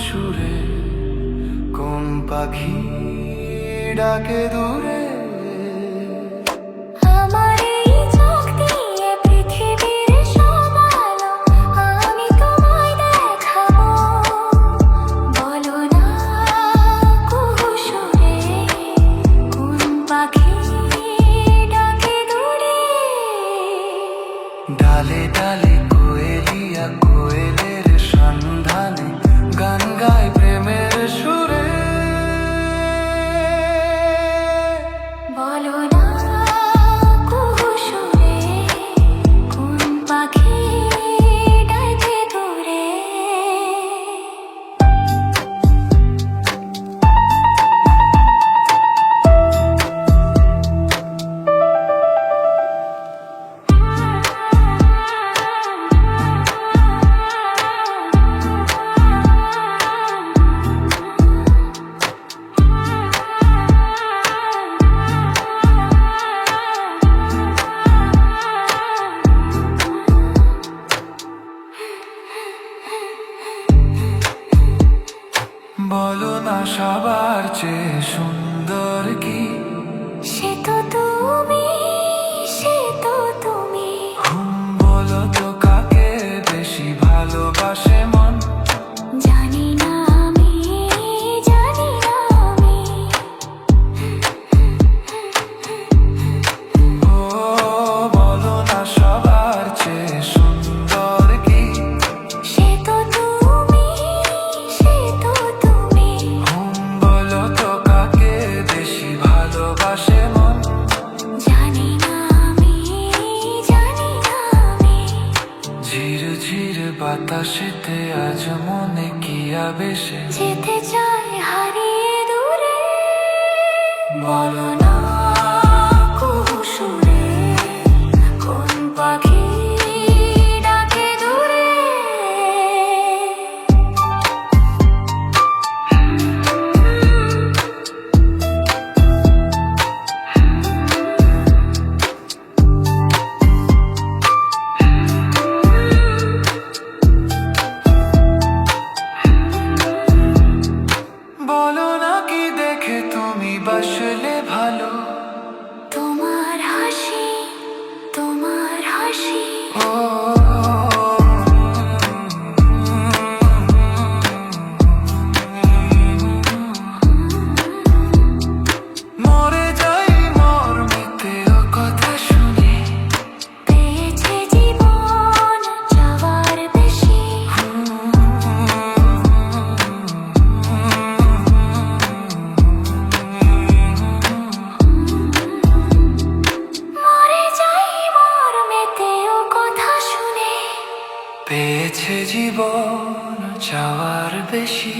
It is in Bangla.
সুরে কোন পাখি ডাকে দূরে। আমার এই চোখ দিয়ে পৃথিবীর সব আলো আমি তোমায় দেখাবো। বলো না কুহু সুরে কোন পাখি ডাকে দূরে। ডালে ডালে কোয়েলিয়া কোয়েলের সন্ধানে গান গায় প্রেমের সুরে। বলো না কুহু সুরে কোন পাখি ডাকে দূরে। বলো না সবার চেয়ে সুন্দর কি? সে তো তুমি, সে তো তুমি। বলো তো কাকে বেশি ভালোবাসে মন? জানি না আমি, জানি না আমি। ও বলো না সবার চেয়ে সুন্দর কি? সে তো তুমি, সে তো তুমি। বলো তো কাকে বেশি ভালোবাসে মন? জানি না আমি, জানি না আমি। ঝির ঝির বাতাসেতে আজ মনে কি আবেশে যেতে চাই হারিয়ে দূরে। বলো না কুহু সুরে কোন পাখি ডাকে দূরে। বলো না কি দেখে তুমি বাসলে ভালো? তোমার হাসি, তোমার হাসি। ও মরে যাই মর্মেতে ও কথা শুনে। পেয়েছে জীবন চাওয়ার বেশি। মরে যাই মর্মেতে ও কথা শুনে। পেয়েছে জীবন চাওয়ার বেশি।